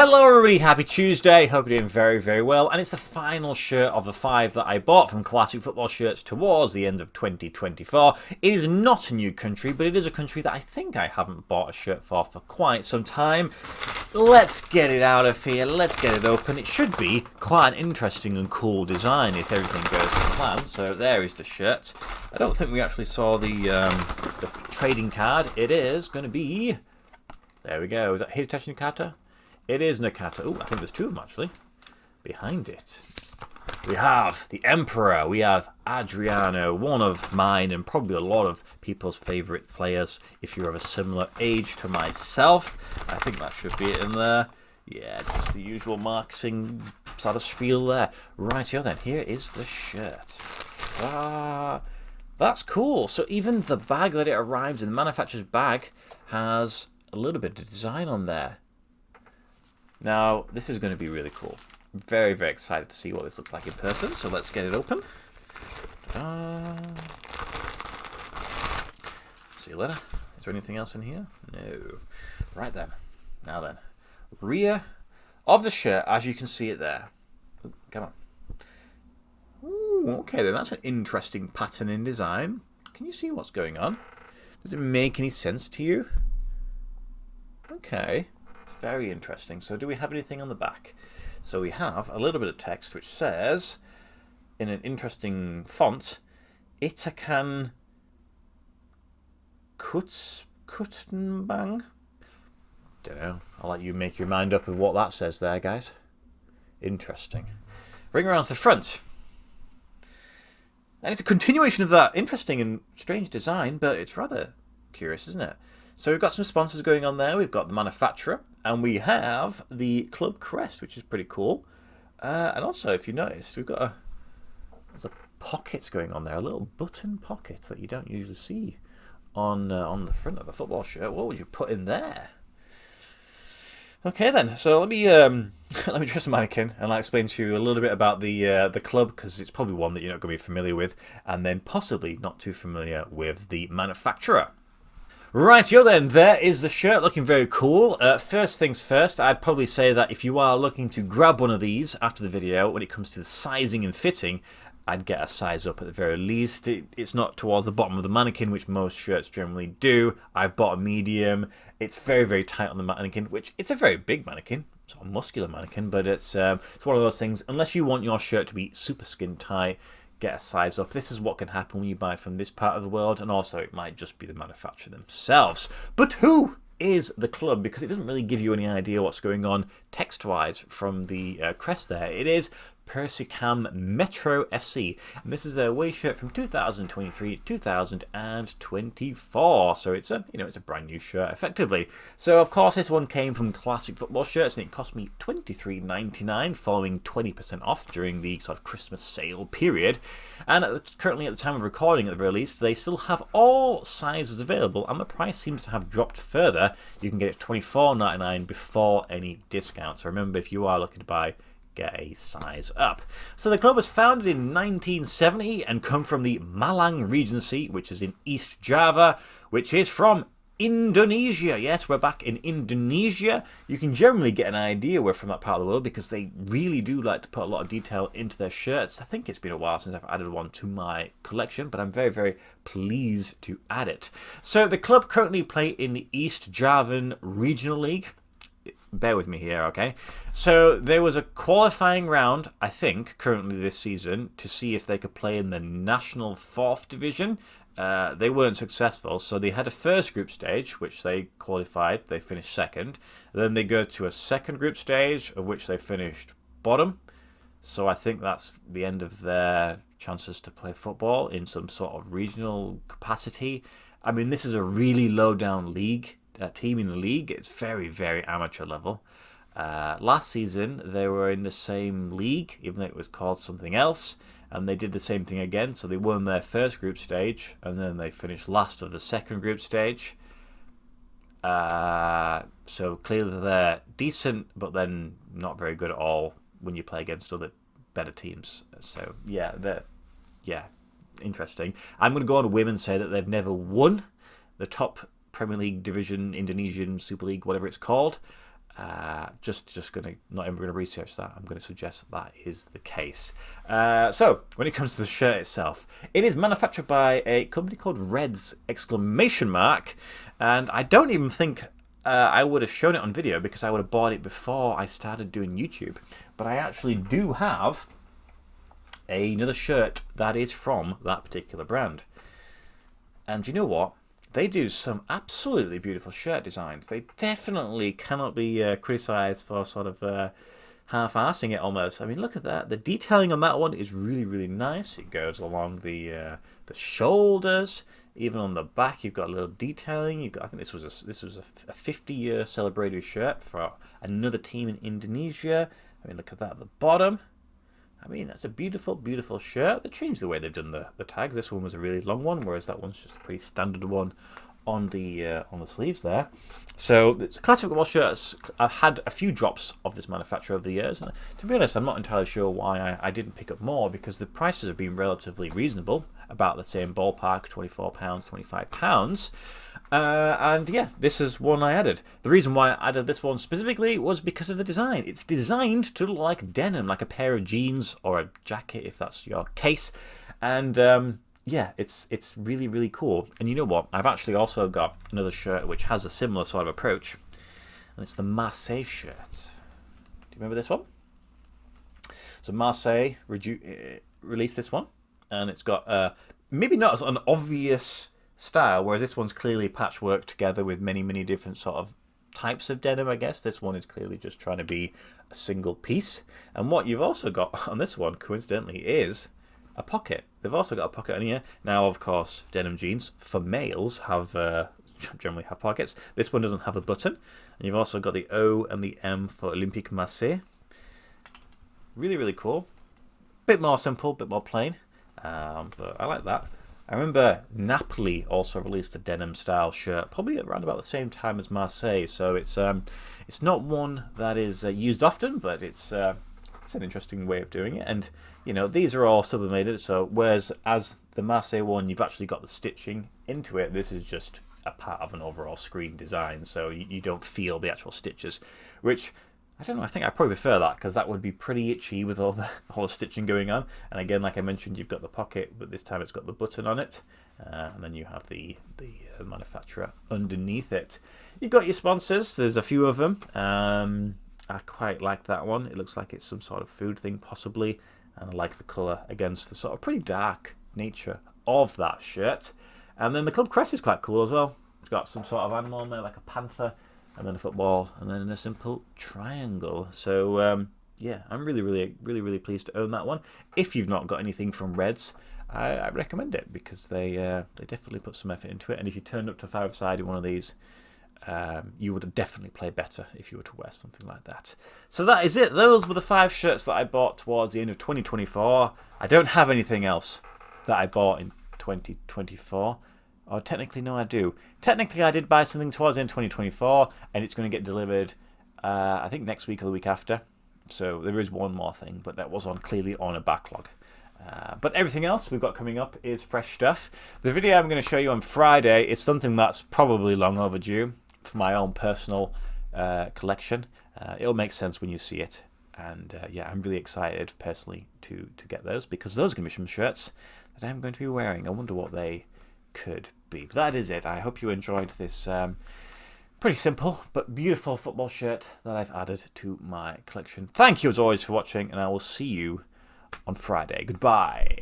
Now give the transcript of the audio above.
Hello everybody, happy Tuesday, hope you're doing very well, and it's the final shirt of the 5 that I bought from Classic Football Shirts towards the end of 2024. It is not a new country, but it is a country that I think I haven't bought a shirt for quite some time. Let's get it out of here, let's get it open. It should be quite an interesting and cool design if everything goes to plan. So there is the shirt. I don't think we actually saw the trading card. It is going to be, there we go, is that Hitachi Nakata? It is Nakata. Oh, I think there's 2 of them actually. Behind it, we have the Emperor. We have Adriano, one of mine and probably a lot of people's favourite players if you're of a similar age to myself. I think that should be it in there. Yeah, just the usual marketing sort of spiel there. Rightio then, here is the shirt. That's cool. So even the bag that it arrives in, the manufacturer's bag, has a little bit of design on there. Now, this is going to be really cool. Very excited to see what this looks like in person. So let's get it open. See you later. Is there anything else in here? No. Right then. Now then. Rear of the shirt, as you can see it there. Ooh, come on. Ooh, okay then. That's an interesting pattern in design. Can you see what's going on? Does it make any sense to you? Okay. Very interesting. So do we have anything on the back? So we have a little bit of text which says, in an interesting font, Itakan Kutnbang. Don't know. I'll let you make your mind up of what that says there, guys. Interesting. Bring around to the front. And it's a continuation of that interesting and strange design, but it's rather curious, isn't it? So we've got some sponsors going on there. We've got the manufacturer, and we have the club crest, which is pretty cool. And also, if you noticed, we've got there's a pocket going on there, a little button pocket that you don't usually see on the front of a football shirt. What would you put in there? Okay then, so let me let me dress the mannequin and I'll explain to you a little bit about the club, because it's probably one that you're not going to be familiar with, and then possibly not too familiar with the manufacturer. Rightio then, there is the shirt, looking very cool. First things first, I'd probably say that if you are looking to grab one of these after the video, when it comes to the sizing and fitting, I'd get a size up at the very least. It's not towards the bottom of the mannequin, which most shirts generally do. I've bought a medium. It's very tight on the mannequin, which it's a very big mannequin. It's a muscular mannequin, but it's one of those things, unless you want your shirt to be super skin tight, get a size up. This is what can happen when you buy from this part of the world, and also it might just be the manufacturer themselves. But who is the club? Because it doesn't really give you any idea what's going on text-wise from the crest there. It is Persicam Metro FC, and this is their away shirt from 2023-2024. So it's a it's a brand new shirt effectively. So of course this one came from Classic Football Shirts, and it cost me $23.99 following 20% off during the sort of Christmas sale period. And currently at the time of recording, at the very least, they still have all sizes available, and the price seems to have dropped further. You can get it $24.99 before any discounts. So remember, if you are looking to buy, get a size up. So the club was founded in 1970 and come from the Malang Regency, which is in East Java, which is from Indonesia. Yes, we're back in Indonesia. You can generally get an idea we're from that part of the world because they really do like to put a lot of detail into their shirts. I think it's been a while since I've added one to my collection, but I'm very pleased to add it. So the club currently play in the East Javan Regional League. Bear with me here, okay? So there was a qualifying round, I think, currently this season, to see if they could play in the National 4th Division. They weren't successful, so they had a first group stage, which they qualified. They finished second. Then they go to a second group stage, of which they finished bottom. So I think that's the end of their chances to play football in some sort of regional capacity. I mean, this is a really low-down league. Team in the league. It's very amateur level. Last season they were in the same league, even though it was called something else, and they did the same thing again. So they won their first group stage, and then they finished last of the second group stage. So clearly they're decent, but then not very good at all when you play against other better teams. So yeah, interesting. I'm going to go on a whim and say that they've never won the top Premier League division, Indonesian Super League, whatever it's called. Just not even gonna research that. I'm gonna suggest that is the case. So when it comes to the shirt itself, it is manufactured by a company called Reds ! And I don't even think I would have shown it on video because I would have bought it before I started doing YouTube. But I actually do have another shirt that is from that particular brand. And you know what? They do some absolutely beautiful shirt designs. They definitely cannot be criticised for sort of half-arsing it almost. I mean, look at that. The detailing on that one is really, really nice. It goes along the shoulders. Even on the back, you've got a little detailing. You've got, I think this was a 50-year celebratory shirt for another team in Indonesia. I mean, look at that at the bottom. I mean, that's a beautiful, beautiful shirt. They changed the way they've done the tags. This one was a really long one, whereas that one's just a pretty standard one on the sleeves there. So it's classic football shirts. I've had a few drops of this manufacturer over the years. And to be honest, I'm not entirely sure why I didn't pick up more, because the prices have been relatively reasonable, about the same ballpark, £24, £25. And yeah, this is one I added. The reason why I added this one specifically was because of the design. It's designed to look like denim, like a pair of jeans or a jacket, if that's your case. And yeah, it's really, really cool. And you know what? I've actually also got another shirt which has a similar sort of approach. And it's the Marseille shirt. Do you remember this one? So Marseille released this one. And it's got maybe not as an obvious style, whereas this one's clearly patchwork together with many, many different sort of types of denim, I guess. This one is clearly just trying to be a single piece. And what you've also got on this one, coincidentally, is a pocket. They've also got a pocket on here. Now, of course, denim jeans for males have generally have pockets. This one doesn't have a button. And you've also got the O and the M for Olympique Marseille. Really, really cool. Bit more simple, bit more plain. But I like that. I remember Napoli also released a denim style shirt, probably around about the same time as Marseille. So it's not one that is used often, but it's an interesting way of doing it. And you know, these are all sublimated. So whereas as the Marseille one, you've actually got the stitching into it, this is just a part of an overall screen design. So you don't feel the actual stitches, which I don't know. I think I probably prefer that, because that would be pretty itchy with all the stitching going on. And again, like I mentioned, you've got the pocket, but this time it's got the button on it, and then you have the manufacturer underneath it. You've got your sponsors. There's a few of them. I quite like that one. It looks like it's some sort of food thing, possibly, and I like the colour against the sort of pretty dark nature of that shirt. And then the club crest is quite cool as well. It's got some sort of animal on there, like a panther, and then a football, and then a simple triangle. So yeah, I'm really pleased to own that one. If you've not got anything from Reds, I recommend it, because they definitely put some effort into it. And if you turned up to five-side in one of these, you would definitely play better if you were to wear something like that. So that is it. Those were the 5 shirts that I bought towards the end of 2024. I don't have anything else that I bought in 2024. Oh, technically, no, I do. Technically, I did buy something towards the end of 2024, and it's going to get delivered, I think, next week or the week after. So there is one more thing, but that was clearly on a backlog. But everything else we've got coming up is fresh stuff. The video I'm going to show you on Friday is something that's probably long overdue for my own personal collection. It'll make sense when you see it. And yeah, I'm really excited personally to get those, because those are going to be some shirts that I'm going to be wearing. I wonder what they could be. But that is it. I hope you enjoyed this pretty simple but beautiful football shirt that I've added to my collection. Thank you as always for watching, and I will see you on Friday. Goodbye.